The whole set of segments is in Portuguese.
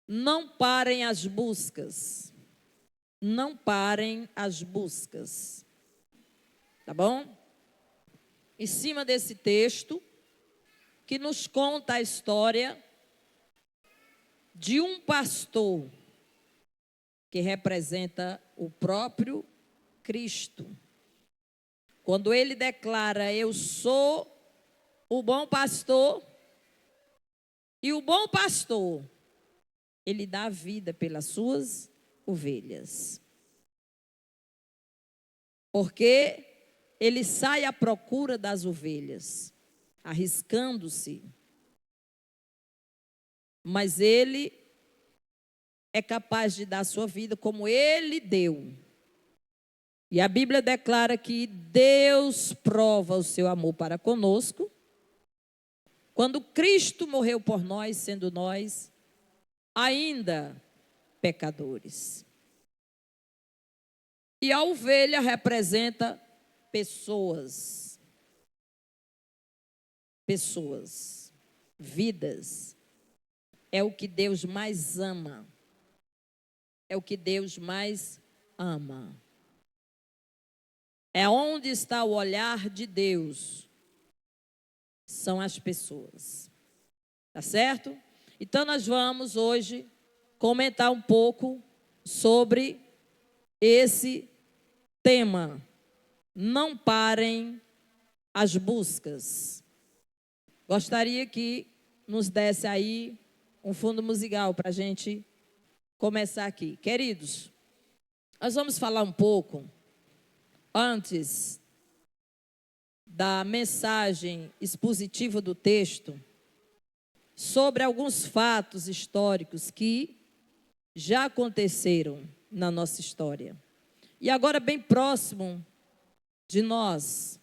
Não parem as buscas. Não parem as buscas. Tá bom? Em cima desse texto, que nos conta a história de um pastor que representa o próprio Cristo. Quando ele declara: eu sou o bom pastor, e o bom pastor, ele dá a vida pelas suas ovelhas. Porque ele sai à procura das ovelhas, arriscando-se. Mas ele é capaz de dar a sua vida como ele deu. E a Bíblia declara que Deus prova o seu amor para conosco quando Cristo morreu por nós, sendo nós ainda pecadores. E a ovelha representa pessoas, vidas. É o que Deus mais ama. É o que Deus mais ama. É onde está o olhar de Deus. São as pessoas. Tá certo? Então nós vamos hoje comentar um pouco sobre esse tema. Não parem as buscas. Gostaria que nos desse aí um fundo musical para a gente começar aqui. Queridos, nós vamos falar um pouco, antes da mensagem expositiva do texto, sobre alguns fatos históricos que já aconteceram na nossa história. E agora bem próximo de nós,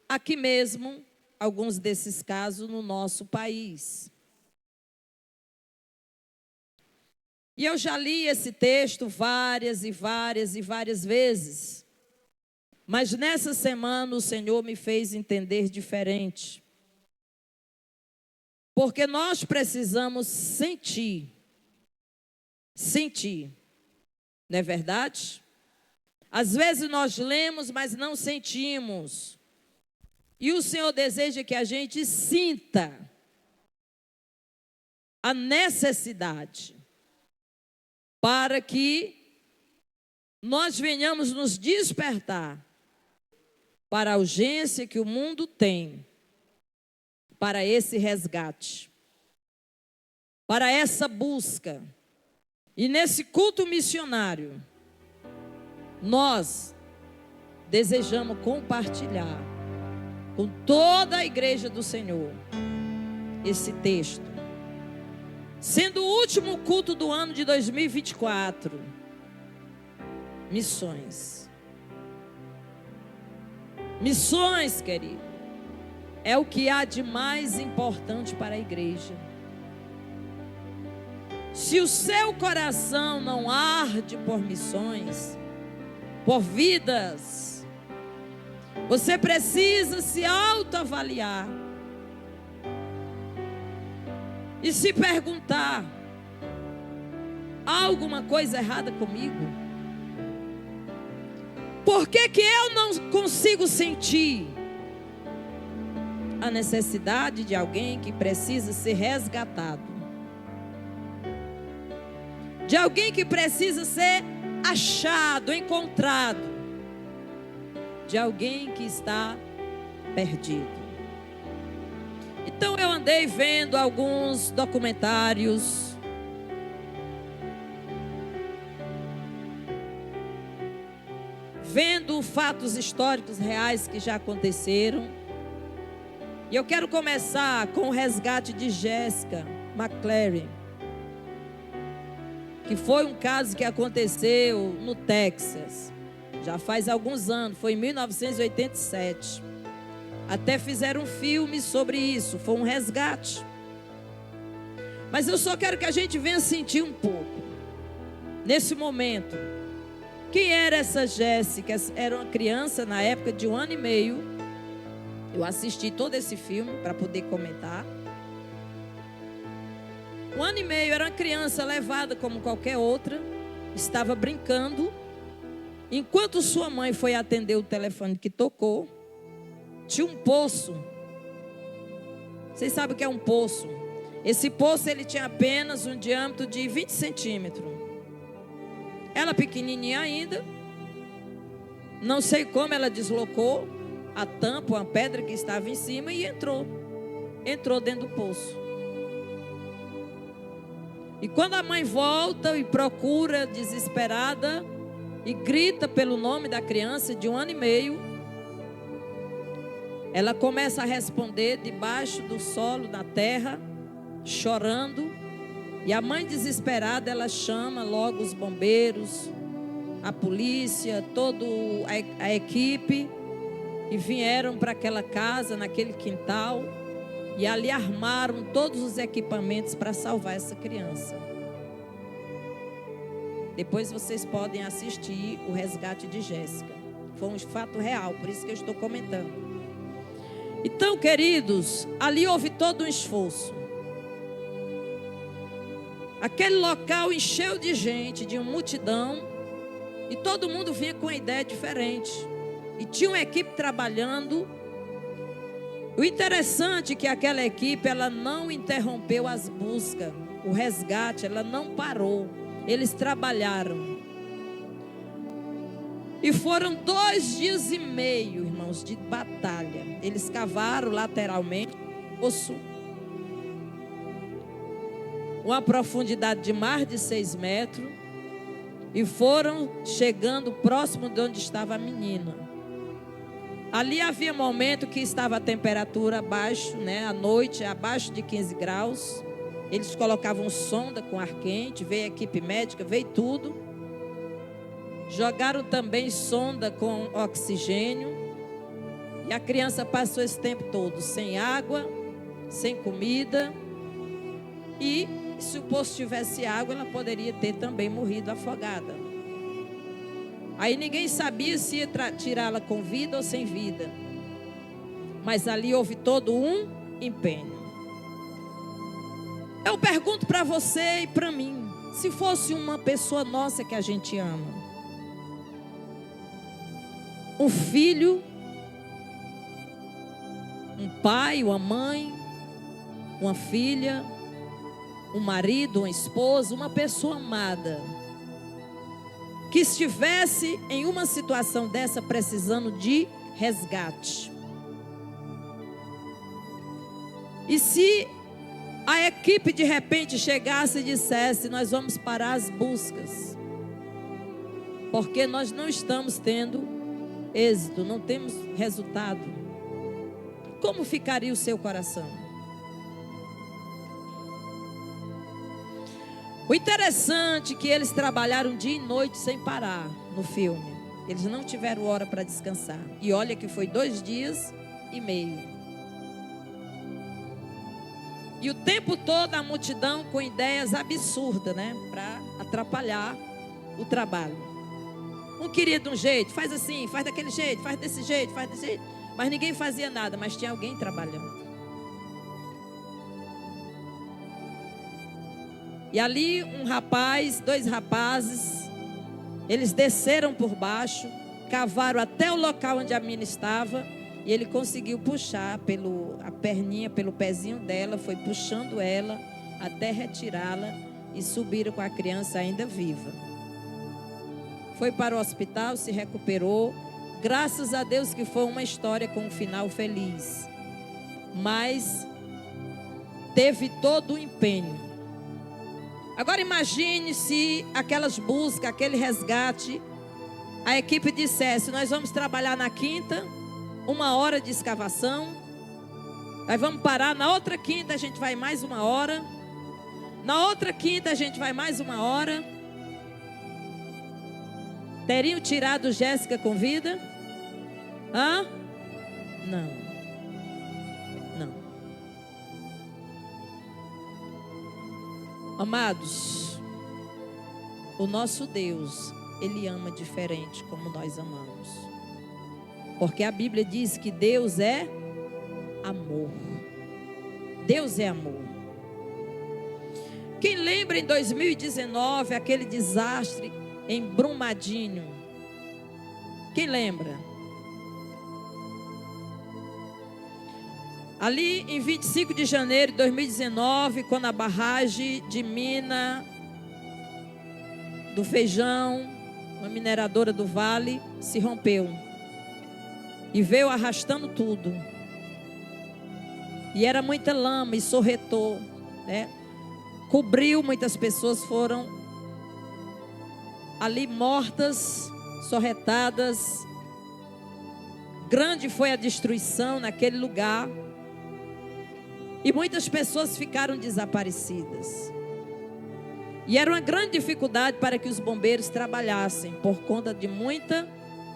aqui mesmo, alguns desses casos no nosso país. E eu já li esse texto várias vezes. Mas nessa semana o Senhor me fez entender diferente. Porque nós precisamos sentir. Não é verdade? Às vezes nós lemos, mas não sentimos. E o Senhor deseja que a gente sinta a necessidade, para que nós venhamos nos despertar para a urgência que o mundo tem, para esse resgate, para essa busca. E nesse culto missionário, nós desejamos compartilhar com toda a igreja do Senhor esse texto. Sendo o último culto do ano de 2024, missões. Missões, querido, é o que há de mais importante para a igreja. Se o seu coração não arde por missões, por vidas, você precisa se autoavaliar e se perguntar: há alguma coisa errada comigo? Por que eu não consigo sentir a necessidade de alguém que precisa ser resgatado? De alguém que precisa ser achado, encontrado? De alguém que está perdido? Então eu andei vendo alguns documentários, vendo fatos históricos reais que já aconteceram. E eu quero começar com o resgate de Jessica McClary, que foi um caso que aconteceu no Texas, já faz alguns anos, foi em 1987. Até fizeram um filme sobre isso, foi um resgate. Mas eu só quero que a gente venha sentir um pouco, nesse momento. Quem era essa Jéssica? Era uma criança na época de 1 ano e meio. Eu assisti todo esse filme para poder comentar. Um ano e meio, era uma criança levada como qualquer outra, estava brincando. Enquanto sua mãe foi atender o telefone que tocou, tinha um poço. Vocês sabem o que é um poço? Esse poço ele tinha apenas um diâmetro de 20 centímetros. Ela pequenininha ainda, não sei como ela deslocou a tampa, uma pedra que estava em cima e entrou dentro do poço. E quando a mãe volta e procura desesperada e grita pelo nome da criança de um ano e meio, ela começa a responder debaixo do solo, da terra, chorando. E a mãe desesperada, ela chama logo os bombeiros, a polícia, toda a equipe, e vieram para aquela casa, naquele quintal, e ali armaram todos os equipamentos para salvar essa criança. Depois vocês podem assistir o resgate de Jéssica. Foi um fato real, por isso que eu estou comentando. Então, queridos, ali houve todo um esforço. Aquele local encheu de gente, de uma multidão, e todo mundo vinha com uma ideia diferente. E tinha uma equipe trabalhando. O interessante é que aquela equipe, ela não interrompeu as buscas, o resgate, ela não parou. Eles trabalharam. E foram 2 dias e meio, irmãos, de batalha. Eles cavaram lateralmente o poço, uma profundidade de mais de 6 metros, e foram chegando próximo de onde estava a menina. Ali havia momento que estava a temperatura abaixo, à noite, abaixo de 15 graus. Eles colocavam sonda com ar quente, veio a equipe médica, veio tudo. Jogaram também sonda com oxigênio. E a criança passou esse tempo todo sem água, sem comida. E se o poço tivesse água, ela poderia ter também morrido afogada. Aí ninguém sabia se ia tirá-la com vida ou sem vida. Mas ali houve todo um empenho. Eu pergunto para você e para mim, se fosse uma pessoa nossa que a gente ama, um filho, um pai, uma mãe, uma filha, um marido, uma esposa, uma pessoa amada, que estivesse em uma situação dessa precisando de resgate. E se a equipe de repente chegasse e dissesse: nós vamos parar as buscas, porque nós não estamos tendo êxito, não temos resultado, como ficaria o seu coração? O interessante é que eles trabalharam dia e noite sem parar no filme. Eles não tiveram hora para descansar. E olha que foi 2 dias e meio. E o tempo todo a multidão com ideias absurdas, para atrapalhar o trabalho. Um queria de um jeito, faz assim, faz daquele jeito, faz desse jeito, faz desse jeito. Mas ninguém fazia nada, mas tinha alguém trabalhando. E ali um rapaz, 2 rapazes, eles desceram por baixo, cavaram até o local onde a menina estava, e ele conseguiu puxar a perninha, pelo pezinho dela, foi puxando ela até retirá-la, e subiram com a criança ainda viva. Foi para o hospital, se recuperou, graças a Deus que foi uma história com um final feliz. Mas teve todo o empenho. Agora imagine se aquelas buscas, aquele resgate, a equipe dissesse: nós vamos trabalhar na quinta, 1 hora de escavação, nós vamos parar, na outra quinta a gente vai mais 1 hora, na outra quinta a gente vai mais 1 hora. Teriam tirado Jéssica com vida? Não. Amados, o nosso Deus, Ele ama diferente como nós amamos. Porque a Bíblia diz que Deus é amor. Deus é amor. Quem lembra em 2019 aquele desastre em Brumadinho? Quem lembra? Ali em 25 de janeiro de 2019, quando a barragem de mina do Feijão, uma mineradora do Vale, se rompeu e veio arrastando tudo. E era muita lama e sorretou, né? Cobriu, muitas pessoas foram ali mortas, sorretadas. Grande foi a destruição naquele lugar. E muitas pessoas ficaram desaparecidas. E era uma grande dificuldade para que os bombeiros trabalhassem, por conta de muita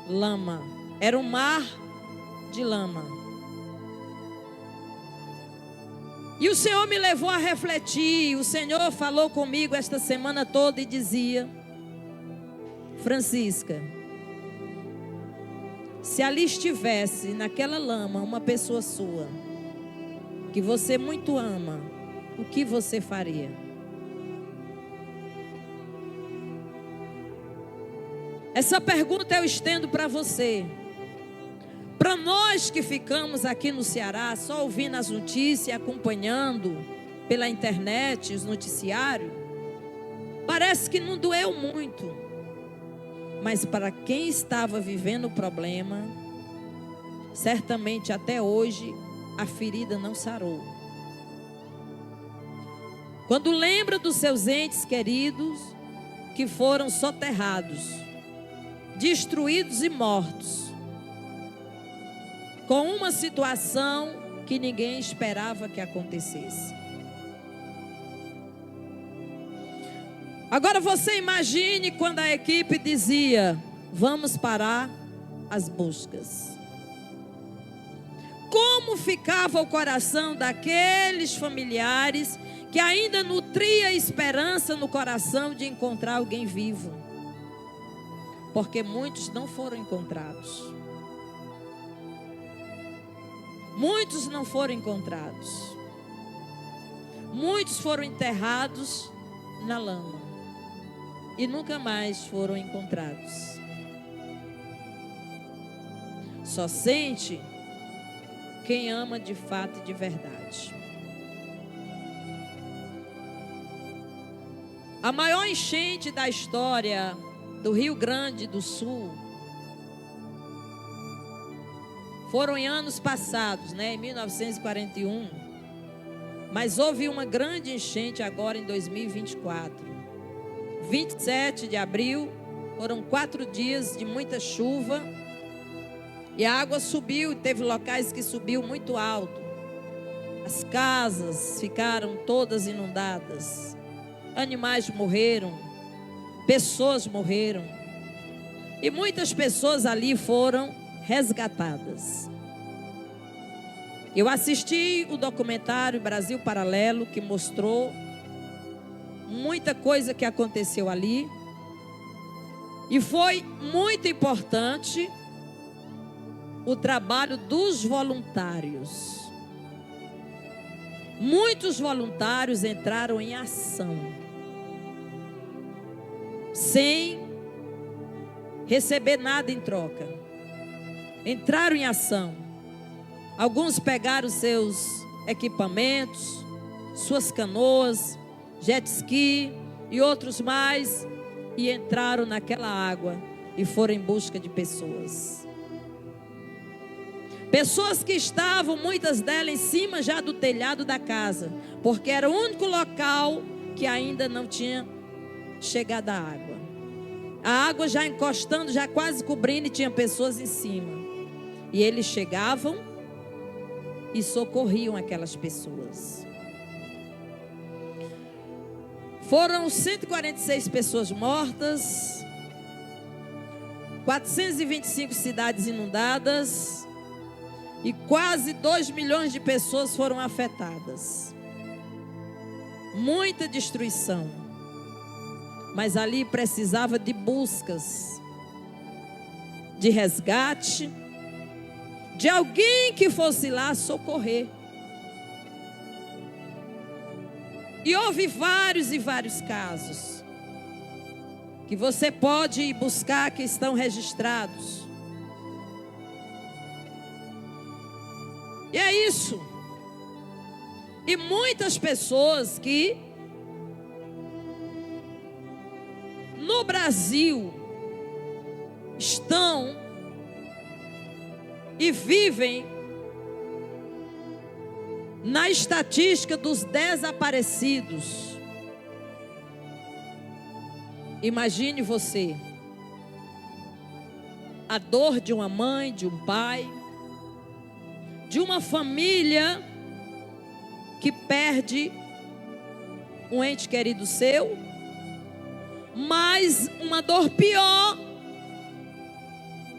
lama. Era um mar de lama. E o Senhor me levou a refletir. O Senhor falou comigo esta semana toda e dizia: Francisca, se ali estivesse naquela lama uma pessoa sua, que você muito ama, o que você faria? Essa pergunta eu estendo para você. Para nós que ficamos aqui no Ceará, só ouvindo as notícias, acompanhando pela internet, os noticiários, parece que não doeu muito. Mas para quem estava vivendo o problema, certamente até hoje, a ferida não sarou. Quando lembra dos seus entes queridos que foram soterrados, destruídos e mortos, com uma situação que ninguém esperava que acontecesse. Agora você imagine quando a equipe dizia: vamos parar as buscas. Como ficava o coração daqueles familiares que ainda nutria esperança no coração de encontrar alguém vivo? Porque muitos não foram encontrados. Muitos não foram encontrados. Muitos foram enterrados na lama e nunca mais foram encontrados. Só sente quem ama de fato e de verdade. A maior enchente da história do Rio Grande do Sul foram em anos passados, né, em 1941. Mas houve uma grande enchente agora em 2024. 27 de abril, foram 4 dias de muita chuva. E a água subiu, teve locais que subiu muito alto. As casas ficaram todas inundadas. Animais morreram. Pessoas morreram. E muitas pessoas ali foram resgatadas. Eu assisti o documentário Brasil Paralelo, que mostrou muita coisa que aconteceu ali. E foi muito importante o trabalho dos voluntários. Muitos voluntários entraram em ação, sem receber nada em troca. Entraram em ação. Alguns pegaram seus equipamentos, suas canoas, jet ski e outros mais, e entraram naquela água e foram em busca de pessoas. Pessoas que estavam, muitas delas, em cima já do telhado da casa, porque era o único local que ainda não tinha chegado a água. A água já encostando, já quase cobrindo, e tinha pessoas em cima. E eles chegavam e socorriam aquelas pessoas. Foram 146 pessoas mortas, 425 cidades inundadas, e quase 2 milhões de pessoas foram afetadas. Muita destruição. Mas ali precisava de buscas, de resgate, de alguém que fosse lá socorrer. E houve vários e vários casos que você pode buscar, que estão registrados. E é isso. E muitas pessoas que no Brasil estão e vivem na estatística dos desaparecidos. Imagine você, a dor de uma mãe, de um pai, de uma família que perde um ente querido seu, mas uma dor pior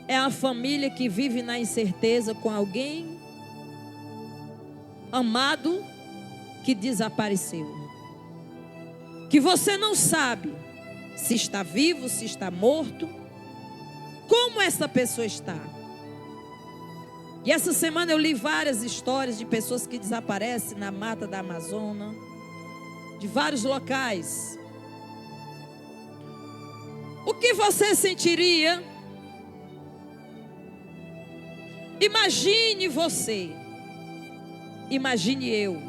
é a família que vive na incerteza com alguém amado que desapareceu, que você não sabe se está vivo, se está morto, como essa pessoa está. E essa semana eu li várias histórias de pessoas que desaparecem na mata da Amazônia, de vários locais. O que você sentiria? Imagine você, imagine eu,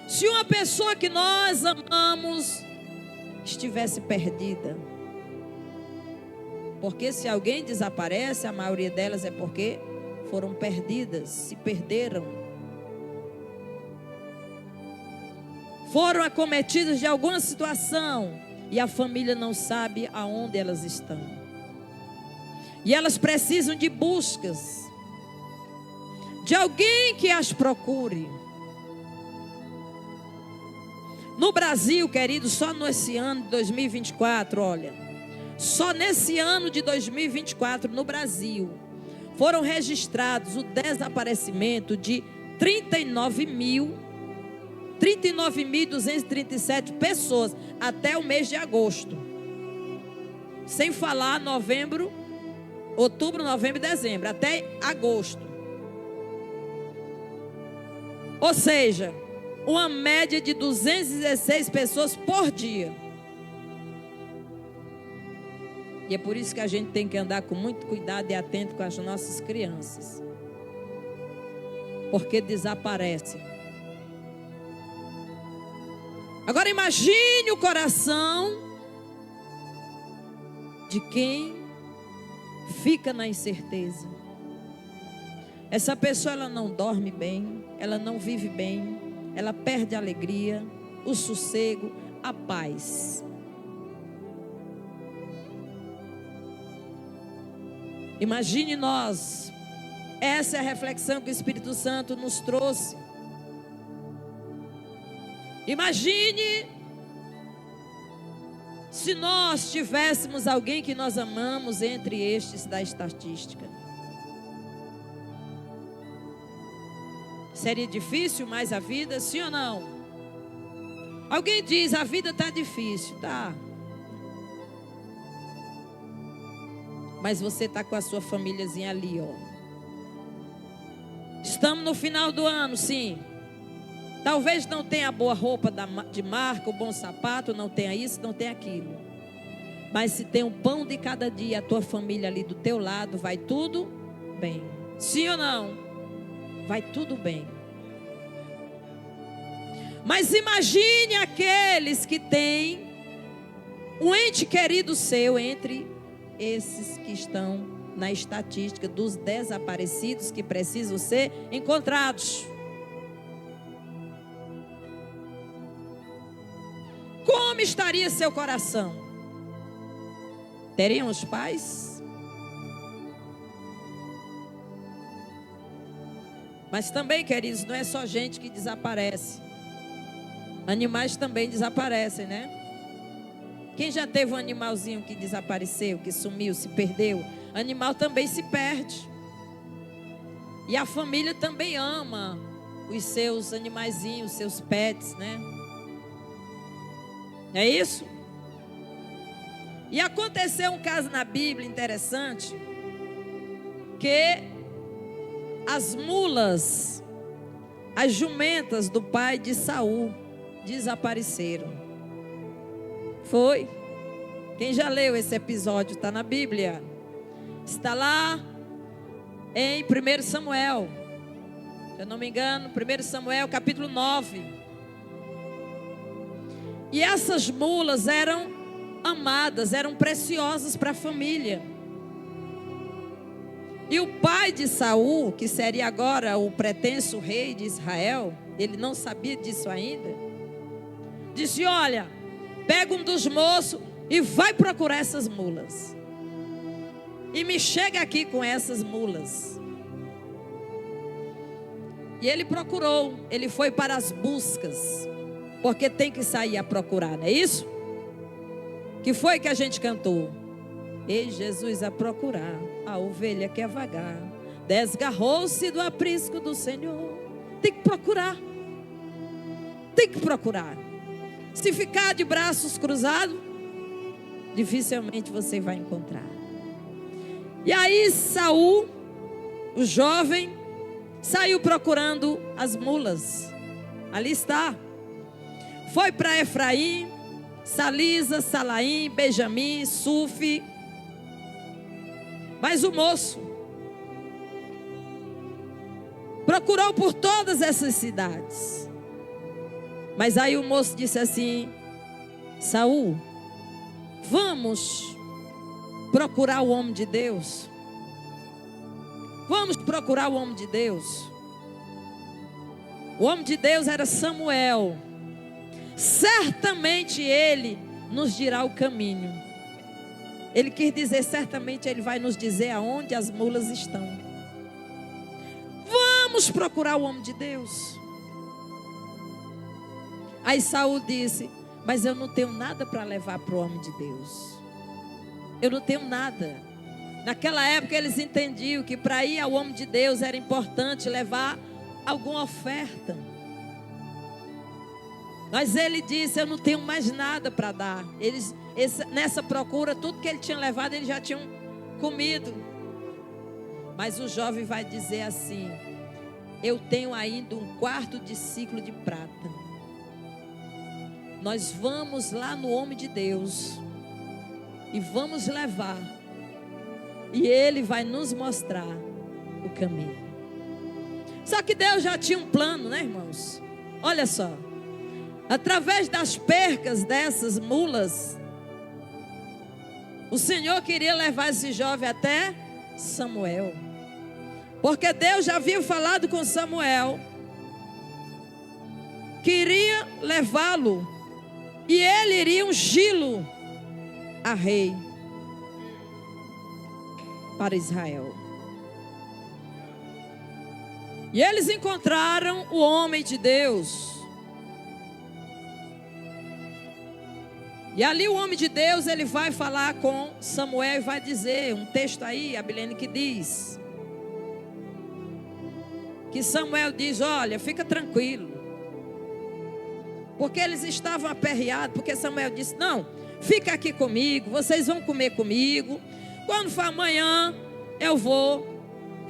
se uma pessoa que nós amamos estivesse perdida. Porque se alguém desaparece, a maioria delas é porque foram perdidas, se perderam, foram acometidas de alguma situação e a família não sabe aonde elas estão. E elas precisam de buscas, de alguém que as procure. No Brasil, querido, só nesse ano de 2024, olha, só nesse ano de 2024 no Brasil, foram registrados o desaparecimento de 39.237 pessoas até o mês de agosto. Sem falar novembro, outubro, novembro e dezembro, até agosto. Ou seja, uma média de 216 pessoas por dia. E é por isso que a gente tem que andar com muito cuidado e atento com as nossas crianças. Porque desaparecem. Agora imagine o coração de quem fica na incerteza. Essa pessoa, ela não dorme bem, ela não vive bem, ela perde a alegria, o sossego, a paz. Imagine nós, essa é a reflexão que o Espírito Santo nos trouxe. Imagine se nós tivéssemos alguém que nós amamos entre estes da estatística. Seria difícil mais a vida, sim ou não? Alguém diz, a vida está difícil, tá? Mas você está com a sua famíliazinha ali, ó. Estamos no final do ano, sim. Talvez não tenha a boa roupa de marca, o bom sapato, não tenha isso, não tenha aquilo. Mas se tem um pão de cada dia, a tua família ali do teu lado, vai tudo bem. Sim ou não? Vai tudo bem. Mas imagine aqueles que têm um ente querido seu entre esses que estão na estatística dos desaparecidos que precisam ser encontrados. Como estaria seu coração? Teriam os pais? Mas também, queridos, não é só gente que desaparece. Animais também desaparecem, né? Quem já teve um animalzinho que desapareceu, que sumiu, se perdeu? Animal também se perde. E a família também ama os seus animaizinhos, os seus pets, né? É isso? E aconteceu um caso na Bíblia interessante, que as mulas, as jumentas do pai de Saul, desapareceram. Foi. Quem já leu esse episódio? Está na Bíblia. Está lá em 1 Samuel. Se eu não me engano, 1 Samuel capítulo 9. E essas mulas eram amadas, eram preciosas para a família. E o pai de Saul, que seria agora o pretenso rei de Israel, ele não sabia disso ainda, disse: olha, pega um dos moços e vai procurar essas mulas. E me chega aqui com essas mulas. E ele procurou, ele foi para as buscas, porque tem que sair a procurar, não é isso? Que foi que a gente cantou? Ei, Jesus a procurar a ovelha que é vagar, desgarrou-se do aprisco do Senhor. Tem que procurar. Tem que procurar. Se ficar de braços cruzados, dificilmente você vai encontrar. E aí Saul, o jovem, saiu procurando as mulas. Ali está. Foi para Efraim, Salisa, Salaim, Benjamim, Sufi. Mas o moço procurou por todas essas cidades. Mas aí o moço disse assim: Saul, vamos procurar o homem de Deus. Vamos procurar o homem de Deus. O homem de Deus era Samuel. Certamente ele nos dirá o caminho. Ele quis dizer, certamente ele vai nos dizer aonde as mulas estão. Vamos procurar o homem de Deus. Aí Saul disse: mas eu não tenho nada para levar para o homem de Deus. Eu não tenho nada. Naquela época eles entendiam que para ir ao homem de Deus era importante levar alguma oferta. Mas ele disse: eu não tenho mais nada para dar. Nessa procura, tudo que ele tinha levado, eles já tinham comido. Mas o jovem vai dizer assim: eu tenho ainda 1/4 de ciclo de prata. Nós vamos lá no homem de Deus e vamos levar. E ele vai nos mostrar o caminho. Só que Deus já tinha um plano, né, irmãos? Olha só. Através das percas dessas mulas, o Senhor queria levar esse jovem até Samuel. Porque Deus já havia falado com Samuel. Queria levá-lo. E ele iria ungí-lo a rei para Israel. E eles encontraram o homem de Deus. E ali o homem de Deus, ele vai falar com Samuel e vai dizer, um texto aí, a Bilene, que diz, que Samuel diz: olha, fica tranquilo. Porque eles estavam aperreados, porque Samuel disse: não, fica aqui comigo, vocês vão comer comigo. Quando for amanhã, eu vou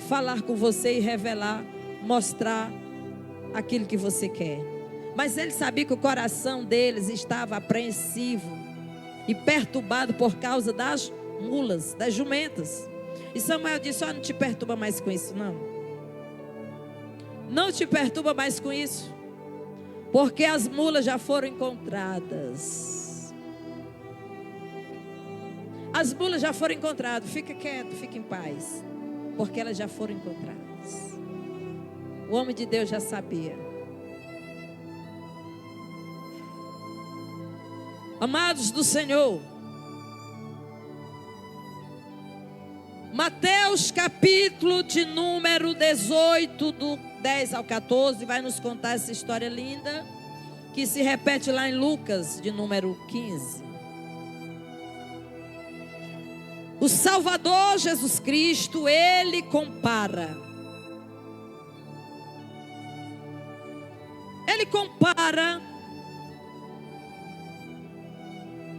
falar com você e revelar, mostrar aquilo que você quer. Mas ele sabia que o coração deles estava apreensivo e perturbado por causa das mulas, das jumentas. E Samuel disse: não te perturba mais com isso, não. Não te perturba mais com isso. Porque as mulas já foram encontradas. As mulas já foram encontradas. Fica quieto, fica em paz. Porque elas já foram encontradas. O homem de Deus já sabia. Amados do Senhor, Mateus capítulo de número 18, do 10 ao 14, vai nos contar essa história linda, que se repete lá em Lucas, de número 15. O Salvador Jesus Cristo, ele compara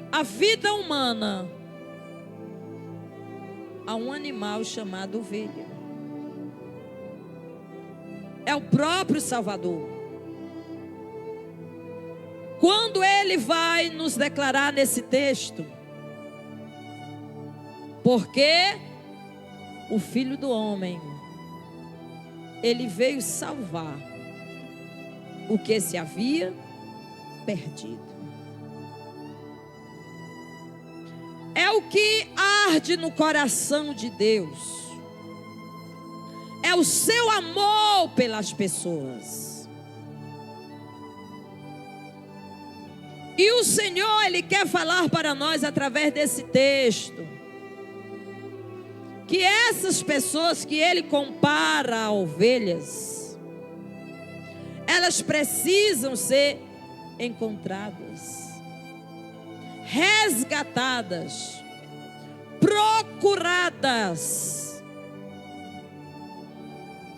a vida humana a um animal chamado ovelha. É o próprio Salvador. Quando ele vai nos declarar nesse texto, porque o Filho do Homem, ele veio salvar o que se havia perdido. É o que arde no coração de Deus. É o seu amor pelas pessoas. E o Senhor, Ele quer falar para nós através desse texto, que essas pessoas que Ele compara a ovelhas, elas precisam ser encontradas, resgatadas, procuradas.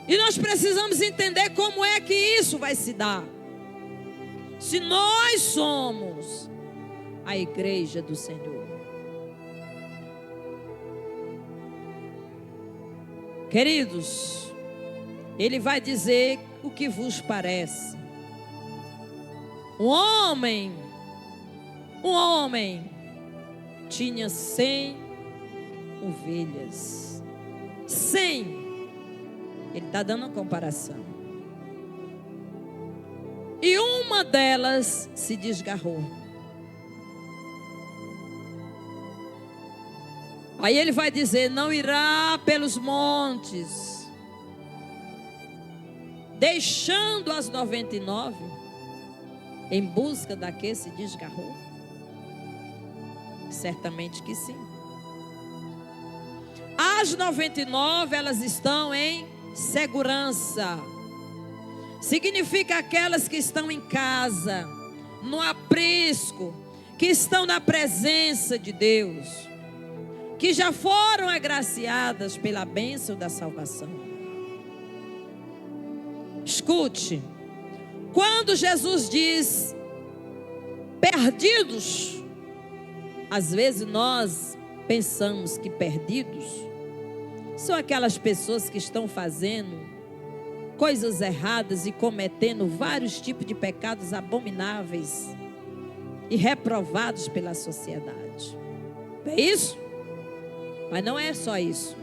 E nós precisamos entender como é que isso vai se dar. Se nós somos a igreja do Senhor. Queridos, Ele vai dizer o que vos parece. Um homem tinha 100 ovelhas. 100. Ele está dando uma comparação. E uma delas se desgarrou. Aí ele vai dizer: não irá pelos montes, deixando as 99 em busca da que se desgarrou? Certamente que sim. As 99, elas estão em segurança. Significa aquelas que estão em casa, no aprisco, que estão na presença de Deus, que já foram agraciadas pela bênção da salvação. Escute, quando Jesus diz perdidos, às vezes nós pensamos que perdidos são aquelas pessoas que estão fazendo coisas erradas e cometendo vários tipos de pecados abomináveis e reprovados pela sociedade. É isso? Mas não é só isso.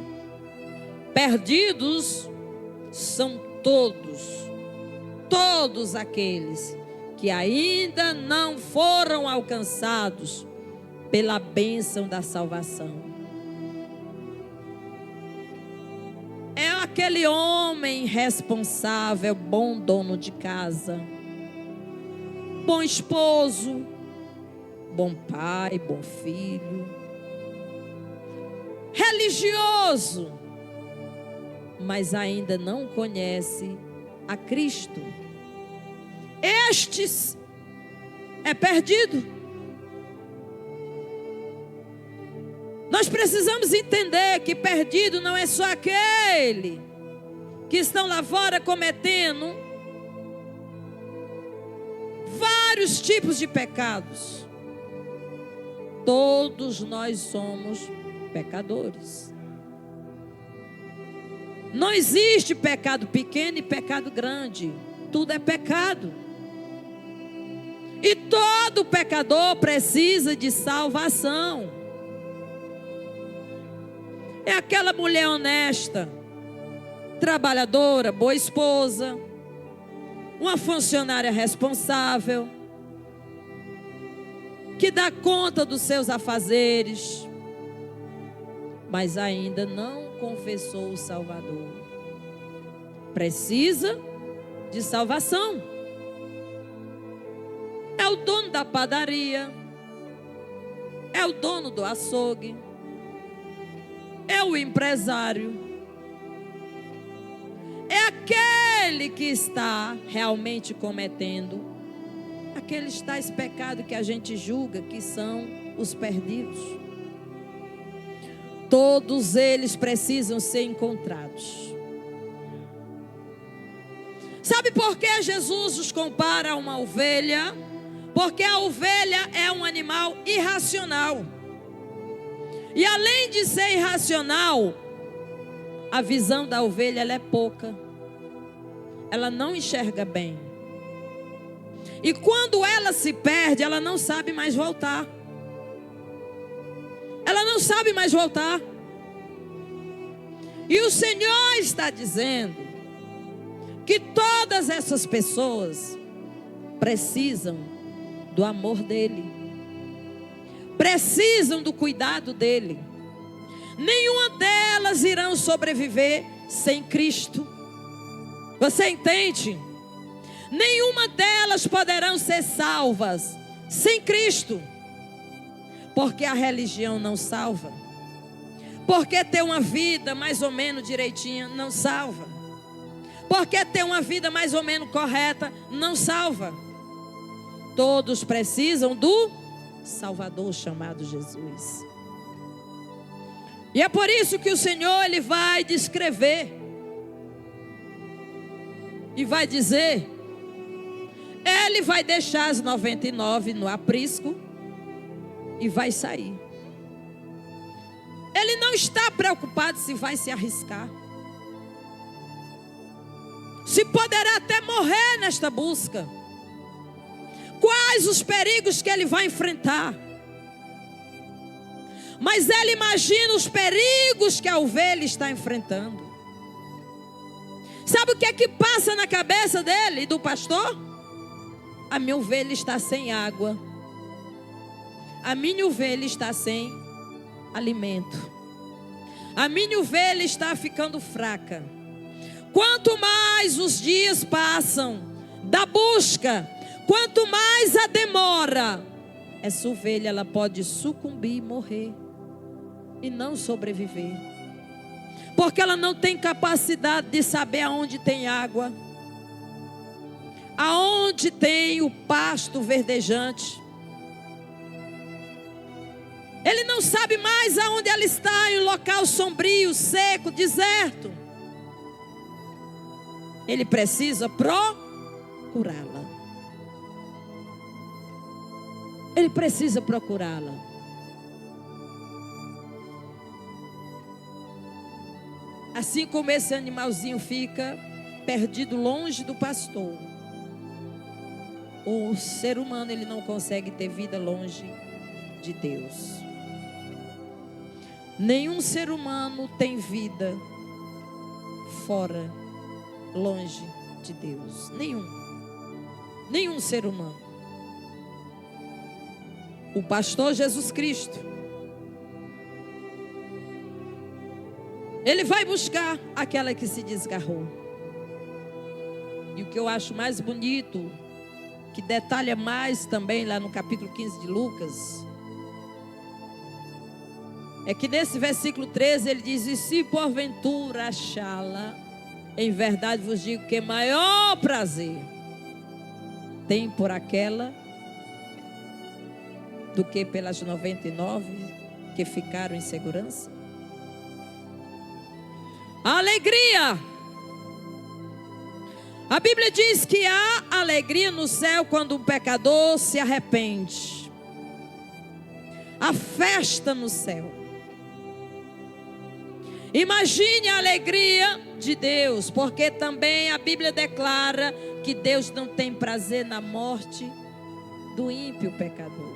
Perdidos são todos aqueles que ainda não foram alcançados pela bênção da salvação. É aquele homem responsável, bom dono de casa, bom esposo, bom pai, bom filho, religioso, mas ainda não conhece a Cristo. Estes é perdido. Nós precisamos entender que perdido não é só aquele que estão lá fora cometendo vários tipos de pecados. Todos nós somos pecadores. Não existe pecado pequeno e pecado grande. Tudo é pecado. E todo pecador precisa de salvação. É aquela mulher honesta, trabalhadora, boa esposa, uma funcionária responsável, que dá conta dos seus afazeres, mas ainda não confessou o Salvador. Precisa de salvação. É o dono da padaria, é o dono do açougue, é o empresário, é aquele que está realmente cometendo aqueles tais pecados que a gente julga que são os perdidos. Todos eles precisam ser encontrados. Sabe por que Jesus os compara a uma ovelha? Porque a ovelha é um animal irracional. E além de ser irracional, a visão da ovelha ela é pouca. Ela não enxerga bem. E quando ela se perde, ela não sabe mais voltar. Ela não sabe mais voltar. E o Senhor está dizendo que todas essas pessoas precisam do amor dele, precisam do cuidado dele. Nenhuma delas irão sobreviver sem Cristo. Você entende? Nenhuma delas poderão ser salvas sem Cristo. Porque a religião não salva. Porque ter uma vida mais ou menos direitinha não salva. Porque ter uma vida mais ou menos correta não salva. Todos precisam do Salvador chamado Jesus. E é por isso que o Senhor, Ele vai descrever e vai dizer, Ele vai deixar as 99 no aprisco e vai sair. Ele não está preocupado se vai se arriscar, se poderá até morrer nesta busca. Quais os perigos que ele vai enfrentar? Mas ele imagina os perigos que a ovelha está enfrentando. Sabe o que é que passa na cabeça dele e do pastor? A minha ovelha está sem água. A minha ovelha está sem alimento. A minha ovelha está ficando fraca. Quanto mais os dias passam da busca, quanto mais a demora, essa ovelha ela pode sucumbir e morrer e não sobreviver, porque ela não tem capacidade de saber aonde tem água, aonde tem o pasto verdejante. Ele não sabe mais aonde ela está, em um local sombrio, seco, deserto. Ele precisa procurá-la. Ele precisa procurá-la. Assim como esse animalzinho fica perdido longe do pastor, o ser humano ele não consegue ter vida longe de Deus. Nenhum ser humano tem vida fora, longe de Deus. Nenhum ser humano. O pastor Jesus Cristo, ele vai buscar aquela que se desgarrou. E o que eu acho mais bonito, que detalha mais também lá no capítulo 15 de Lucas, é que nesse versículo 13 ele diz: e se porventura achá-la, em verdade vos digo que maior prazer tem por aquela do que pelas 99 que ficaram em segurança. A alegria. A Bíblia diz que há alegria no céu quando um pecador se arrepende. A festa no céu. Imagine a alegria de Deus, porque também a Bíblia declara que Deus não tem prazer na morte do ímpio pecador.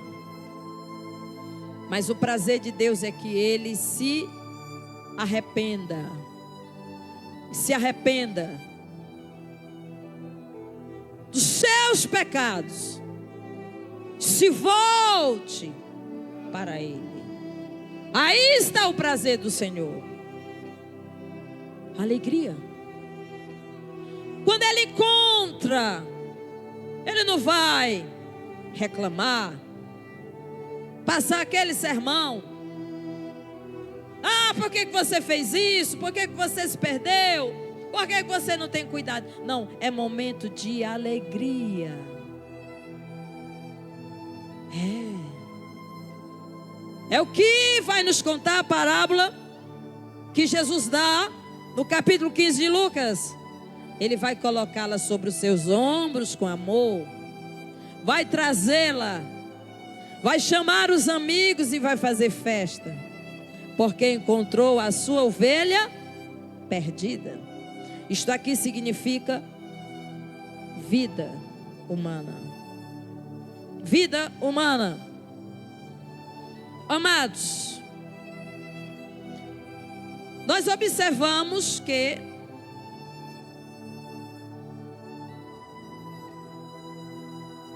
Mas o prazer de Deus é que ele se arrependa. Se arrependa dos seus pecados. Se volte para Ele. Aí está o prazer do Senhor. Alegria. Quando ele encontra, ele não vai reclamar, passar aquele sermão. Ah, por que você fez isso? Por que você se perdeu? Por que você não tem cuidado? Não, é momento de alegria. É o que vai nos contar a parábola que Jesus dá no capítulo 15 de Lucas. Ele vai colocá-la sobre os seus ombros com amor, vai trazê-la, vai chamar os amigos e vai fazer festa, porque encontrou a sua ovelha perdida. Isto aqui significa vida humana. vida humana. Amados, nós observamos que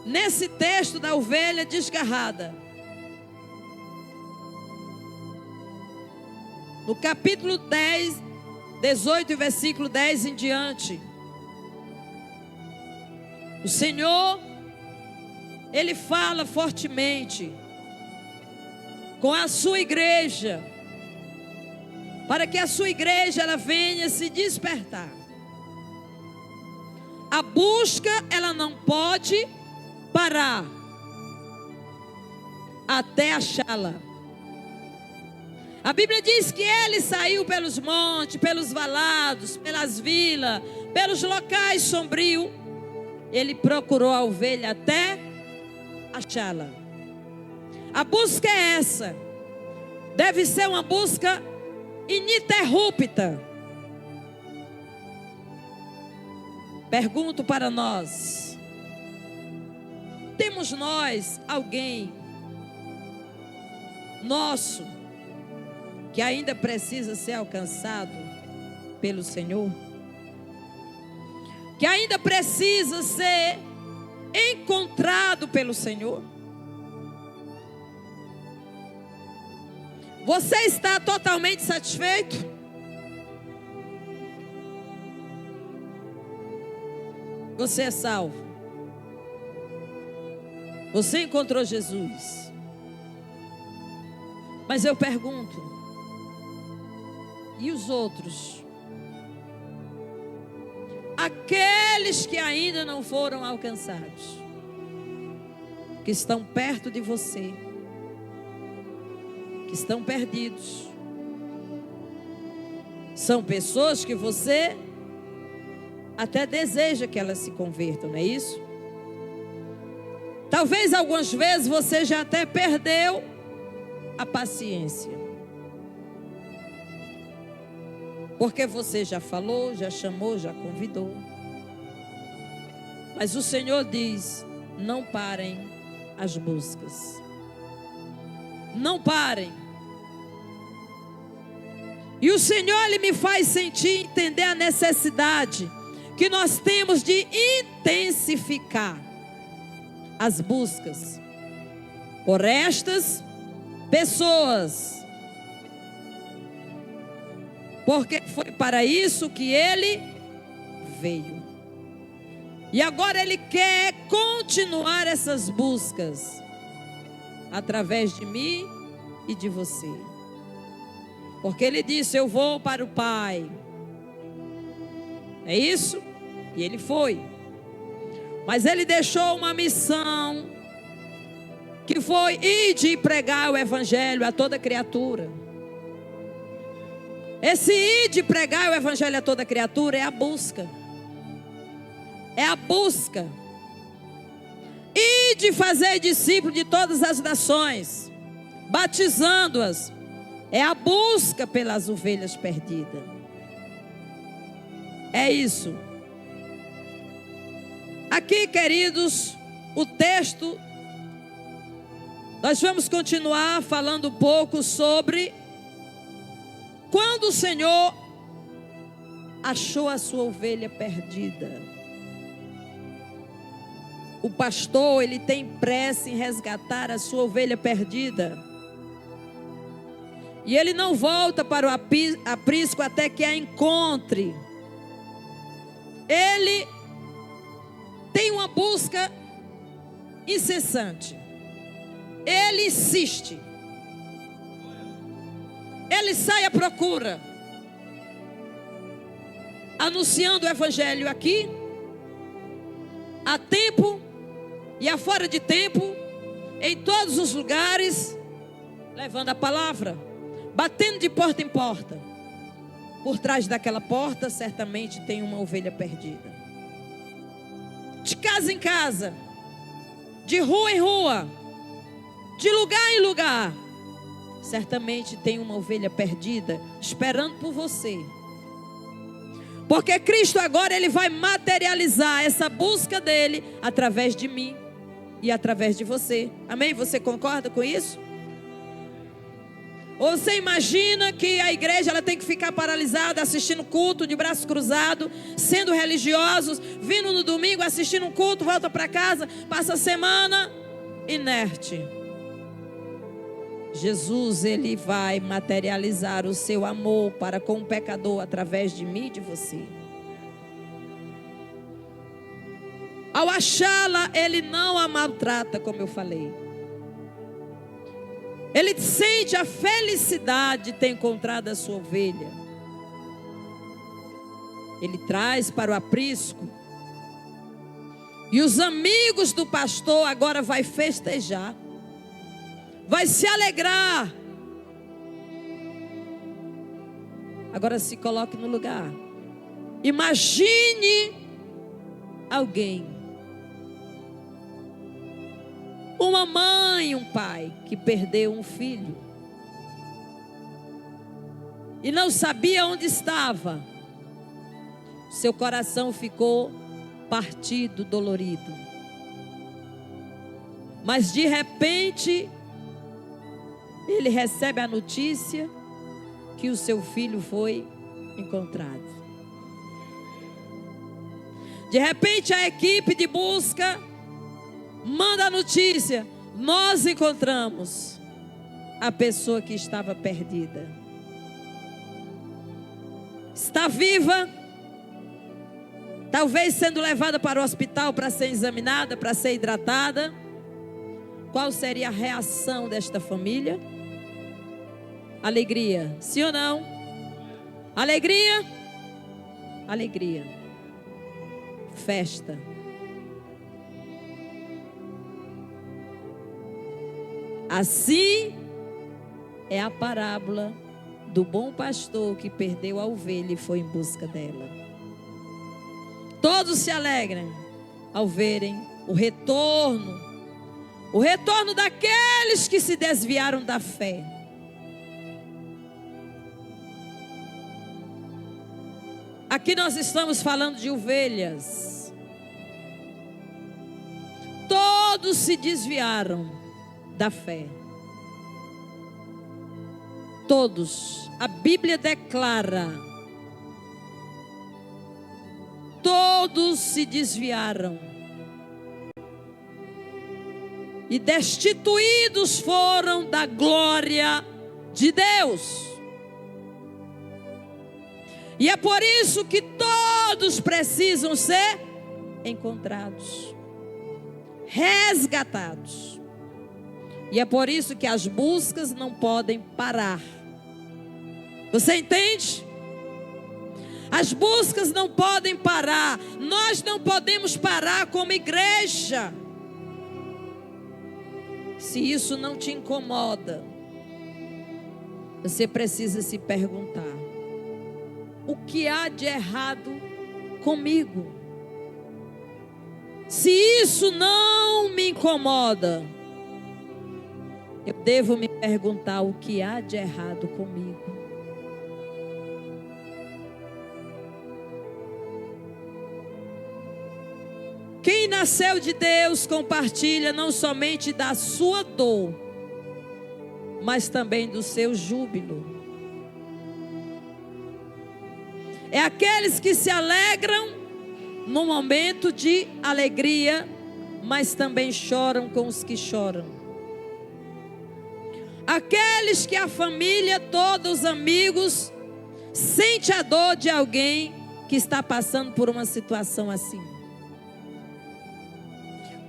nesse texto da ovelha desgarrada, no capítulo 10, 18, versículo 10 em diante, o Senhor, Ele fala fortemente com a sua igreja, para que a sua igreja ela venha se despertar. A busca ela não pode parar até achá-la. A Bíblia diz que ele saiu pelos montes, pelos valados, pelas vilas, pelos locais sombrios. Ele procurou a ovelha até achá-la. A busca é essa. Deve ser uma busca ininterrupta. Pergunto para nós: temos nós alguém nosso que ainda precisa ser alcançado pelo Senhor? Que ainda precisa ser encontrado pelo Senhor? Você está totalmente satisfeito? Você é salvo? Você encontrou Jesus? Mas eu pergunto, e os outros? Aqueles que ainda não foram alcançados, que estão perto de você, que estão perdidos, são pessoas que você até deseja que elas se convertam, não é isso? Talvez algumas vezes você já até perdeu a paciência, porque você já falou, já chamou, já convidou. Mas o Senhor diz: não parem as buscas. Não parem. E o Senhor, Ele me faz sentir, entender a necessidade que nós temos de intensificar as buscas por estas pessoas. Porque foi para isso que Ele veio. E agora Ele quer continuar essas buscas através de mim e de você. Porque Ele disse: eu vou para o Pai. É isso? E Ele foi. Mas Ele deixou uma missão, que foi ir de pregar o Evangelho a toda criatura. Esse ir de pregar o Evangelho a toda criatura é a busca. É a busca. E de fazer discípulos de todas as nações, batizando-as. É a busca pelas ovelhas perdidas. É isso. Aqui, queridos, o texto, nós vamos continuar falando um pouco sobre quando o Senhor achou a sua ovelha perdida. O pastor, ele tem pressa em resgatar a sua ovelha perdida. E ele não volta para o aprisco até que a encontre. Ele tem uma busca incessante. Ele insiste. Ele sai à procura, anunciando o Evangelho aqui, a tempo e a fora de tempo, em todos os lugares, levando a palavra, batendo de porta em porta. Por trás daquela porta, certamente tem uma ovelha perdida. De casa em casa, de rua em rua, de lugar em lugar, certamente tem uma ovelha perdida esperando por você. Porque Cristo agora Ele vai materializar essa busca dele através de mim e através de você. Amém? Você concorda com isso? Ou você imagina que a igreja ela tem que ficar paralisada, assistindo culto de braços cruzados, sendo religiosos, vindo no domingo, assistindo um culto, volta para casa, passa a semana inerte. Jesus, ele vai materializar o seu amor para com o pecador através de mim e de você. Ao achá-la, ele não a maltrata, como eu falei. Ele sente a felicidade de ter encontrado a sua ovelha. Ele traz para o aprisco. E os amigos do pastor agora vai festejar. Vai se alegrar. Agora se coloque no lugar. Imagine alguém. Uma mãe e um pai que perdeu um filho. E não sabia onde estava. Seu coração ficou partido, dolorido. Mas de repente, ele recebe a notícia que o seu filho foi encontrado. De repente, a equipe de busca manda a notícia: nós encontramos a pessoa que estava perdida. Está viva, talvez sendo levada para o hospital para ser examinada, para ser hidratada. Qual seria a reação desta família? Alegria, sim ou não? Alegria? Alegria. Festa. Assim é a parábola do bom pastor que perdeu a ovelha e foi em busca dela. Todos se alegram ao verem o retorno daqueles que se desviaram da fé. Aqui nós estamos falando de ovelhas. Todos se desviaram da fé. Todos. A Bíblia declara: todos se desviaram e destituídos foram da glória de Deus. E é por isso que todos precisam ser encontrados, resgatados. E é por isso que as buscas não podem parar. Você entende? As buscas não podem parar. Nós não podemos parar como igreja. Se isso não te incomoda, você precisa se perguntar: o que há de errado comigo? Se isso não me incomoda, eu devo me perguntar: o que há de errado comigo? Quem nasceu de Deus compartilha não somente da sua dor, mas também do seu júbilo. É aqueles que se alegram no momento de alegria, mas também choram com os que choram. Aqueles que a família, todos os amigos, sente a dor de alguém que está passando por uma situação assim.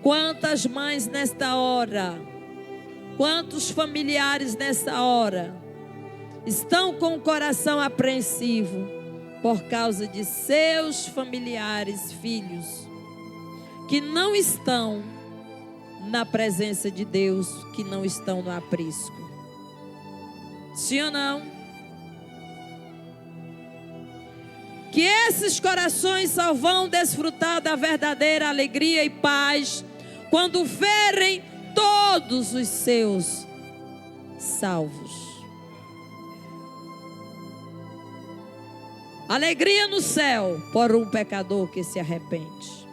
Quantas mães nesta hora, quantos familiares nesta hora estão com o coração apreensivo por causa de seus familiares, filhos, que não estão na presença de Deus, que não estão no aprisco. Sim ou não? Que esses corações só vão desfrutar da verdadeira alegria e paz quando verem todos os seus salvos. Alegria no céu por um pecador que se arrepende.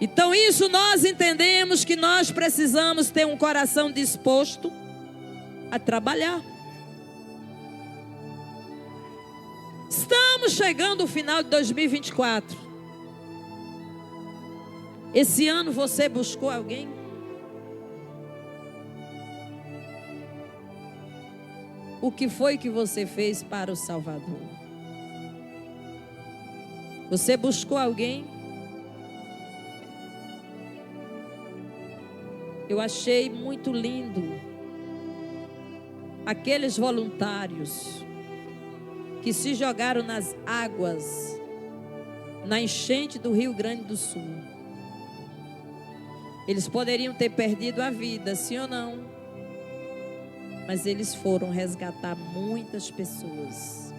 Então isso nós entendemos que nós precisamos ter um coração disposto a trabalhar. Estamos chegando ao final de 2024. Esse ano você buscou alguém? O que foi que você fez para o Salvador? Você buscou alguém? Eu achei muito lindo aqueles voluntários que se jogaram nas águas na enchente do Rio Grande do Sul. Eles poderiam ter perdido a vida, sim ou não? Mas eles foram resgatar muitas pessoas.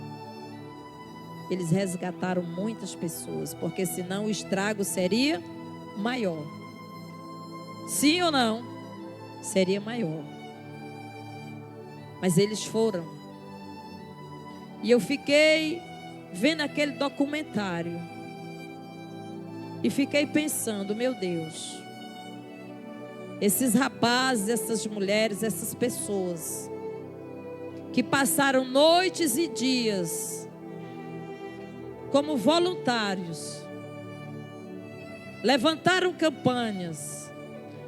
Eles resgataram muitas pessoas, porque senão o estrago seria maior. Sim ou não? Seria maior. Mas eles foram. E eu fiquei vendo aquele documentário. E fiquei pensando, meu Deus, esses rapazes, essas mulheres, essas pessoas que passaram noites e dias como voluntários, levantaram campanhas,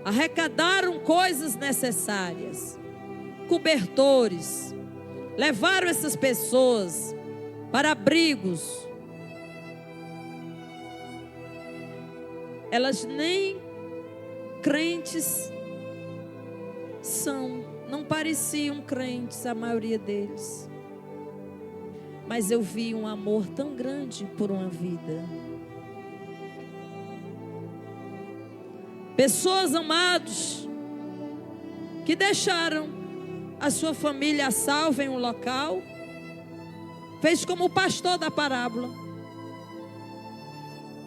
arrecadaram coisas necessárias, cobertores, levaram essas pessoas para abrigos. Elas nem crentes são, não pareciam crentes a maioria deles. Mas eu vi um amor tão grande por uma vida. Pessoas amados que deixaram a sua família salva em um local, fez como o pastor da parábola,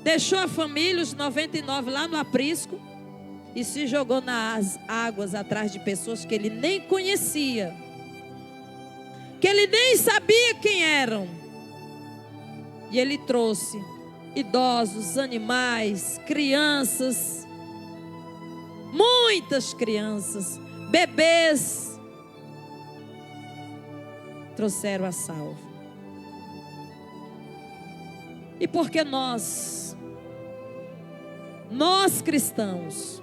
deixou a família, os 99 lá no aprisco, e se jogou nas águas atrás de pessoas que ele nem conhecia, que ele nem sabia quem eram. E ele trouxe idosos, animais, crianças, muitas crianças, bebês, trouxeram a salvo. E porque nós cristãos,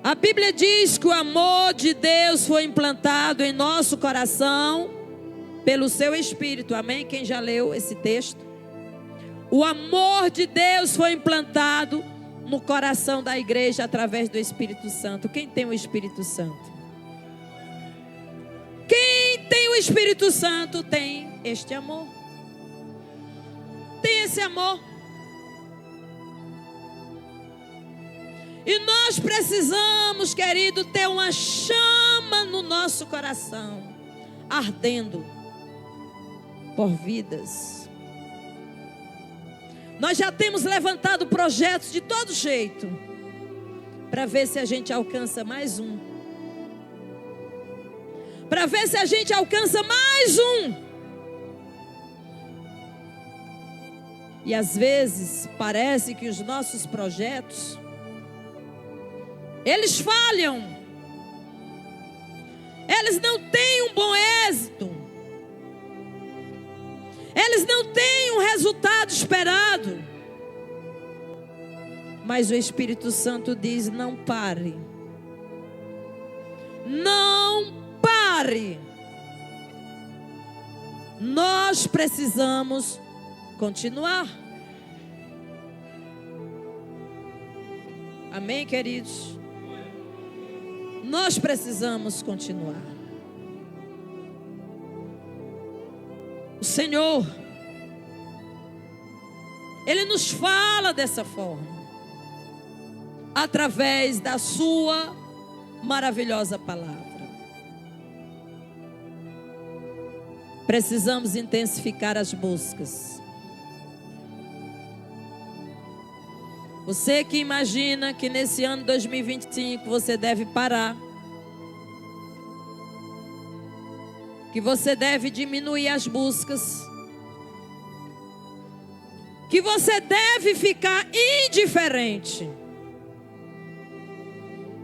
a Bíblia diz que o amor de Deus foi implantado em nosso coração pelo seu Espírito. Amém? Quem já leu esse texto? O amor de Deus foi implantado no coração da igreja através do Espírito Santo. Quem tem o Espírito Santo? Quem tem o Espírito Santo tem este amor. Tem esse amor. E nós precisamos, querido, ter uma chama no nosso coração, ardendo por vidas. Nós já temos levantado projetos de todo jeito, para ver se a gente alcança mais um. Para ver se a gente alcança mais um. E às vezes parece que os nossos projetos, eles falham. Eles não têm um bom êxito. Eles não têm um resultado esperado. Mas o Espírito Santo diz: não pare. Não pare. Nós precisamos continuar. Amém, queridos? Nós precisamos continuar. O Senhor, Ele nos fala dessa forma, através da sua maravilhosa palavra. Precisamos intensificar as buscas. Você que imagina que nesse ano 2025 você deve parar, que você deve diminuir as buscas, que você deve ficar indiferente.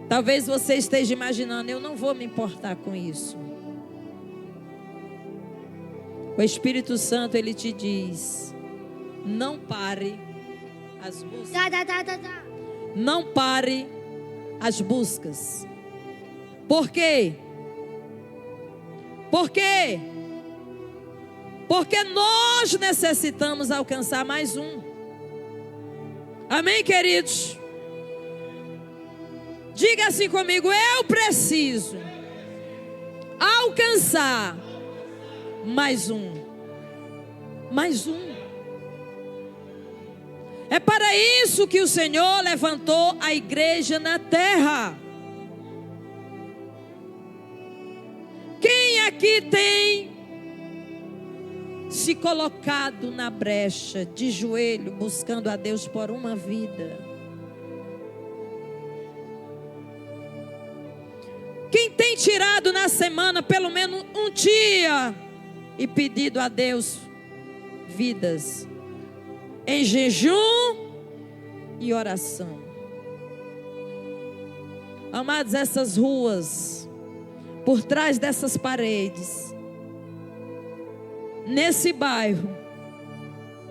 Talvez você esteja imaginando: eu não vou me importar com isso. O Espírito Santo, ele te diz: não pare as buscas. Não pare as buscas. Por quê? Por quê? Porque nós necessitamos alcançar mais um. Amém, queridos? Diga assim comigo: eu preciso alcançar mais um. Mais um. É para isso que o Senhor levantou a igreja na terra. Quem aqui tem se colocado na brecha, de joelho, buscando a Deus por uma vida? Quem tem tirado na semana pelo menos um dia e pedido a Deus vidas em jejum e oração? Amados, essas ruas, por trás dessas paredes, nesse bairro,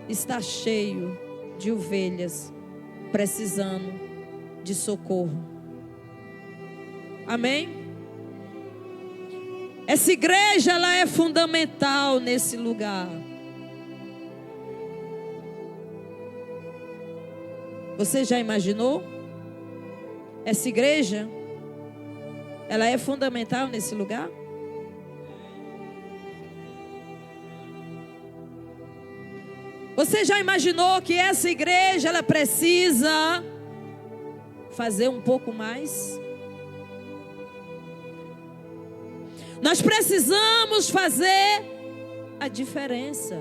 está cheio de ovelhas precisando de socorro. Amém? Essa igreja, ela é fundamental nesse lugar. Você já imaginou? Essa igreja, ela é fundamental nesse lugar? Você já imaginou que essa igreja, ela precisa fazer um pouco mais? Nós precisamos fazer a diferença.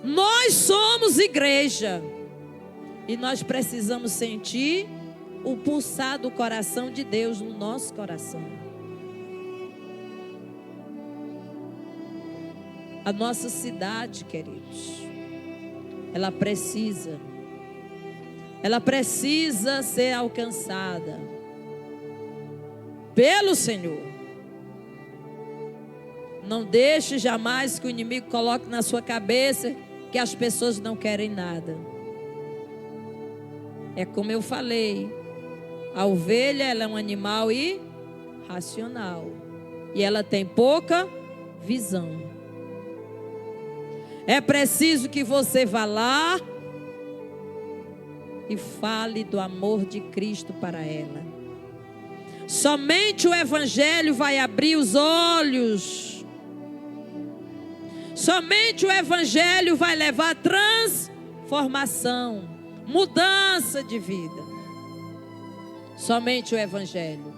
Nós somos igreja. E nós precisamos sentir o pulsar do coração de Deus no nosso coração. A nossa cidade, queridos, ela precisa ser alcançada pelo Senhor. Não deixe jamais que o inimigo coloque na sua cabeça que as pessoas não querem nada. É como eu falei, a ovelha, ela é um animal irracional e ela tem pouca visão. É preciso que você vá lá e fale do amor de Cristo para ela. Somente o Evangelho vai abrir os olhos. Somente o Evangelho vai levar a transformação, mudança de vida. Somente o Evangelho.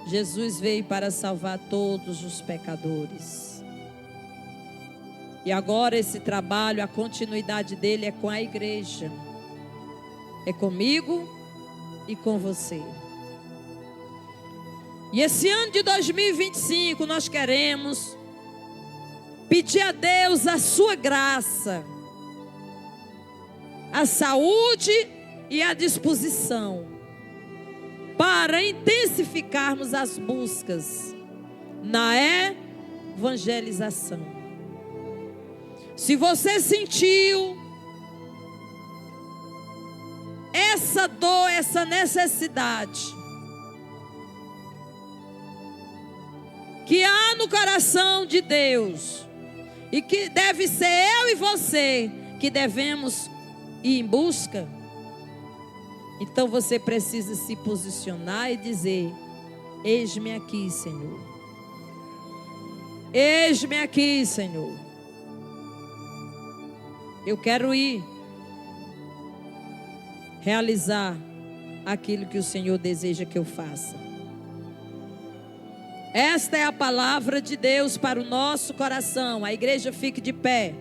Jesus veio para salvar todos os pecadores. E agora esse trabalho, a continuidade dele é com a igreja. É comigo e com você. E esse ano de 2025 nós queremos pedir a Deus a sua graça, a saúde e a disposição para intensificarmos as buscas na evangelização. Se você sentiu essa dor, essa necessidade que há no coração de Deus, e que deve ser eu e você que devemos ir em busca, então você precisa se posicionar e dizer: eis-me aqui, Senhor. Eis-me aqui, Senhor. Eu quero ir realizar aquilo que o Senhor deseja que eu faça. Esta é a palavra de Deus para o nosso coração. A igreja fique de pé.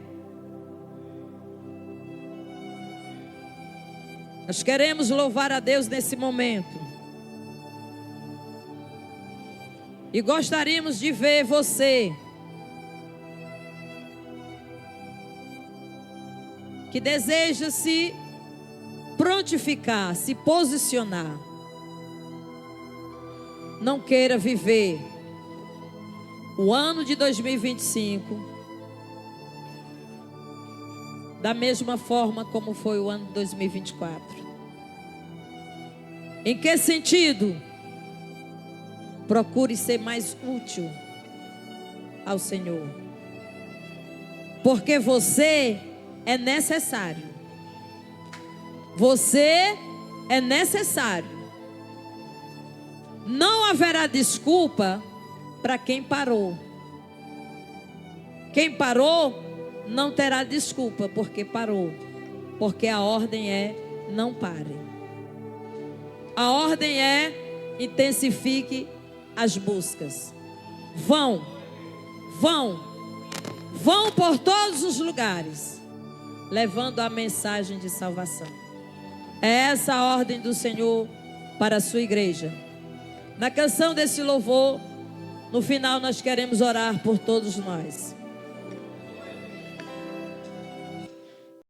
Nós queremos louvar a Deus nesse momento. E gostaríamos de ver você que deseja se prontificar, se posicionar, não queira viver o ano de 2025 da mesma forma como foi o ano de 2024. Em que sentido? Procure ser mais útil ao Senhor, porque você é necessário. Você é necessário. Não haverá desculpa para quem parou. Quem parou não terá desculpa porque parou, porque a ordem é: não pare. A ordem é: intensifique as buscas. Vão por todos os lugares, levando a mensagem de salvação. É essa a ordem do Senhor para a sua igreja. Na canção desse louvor, no final nós queremos orar por todos nós.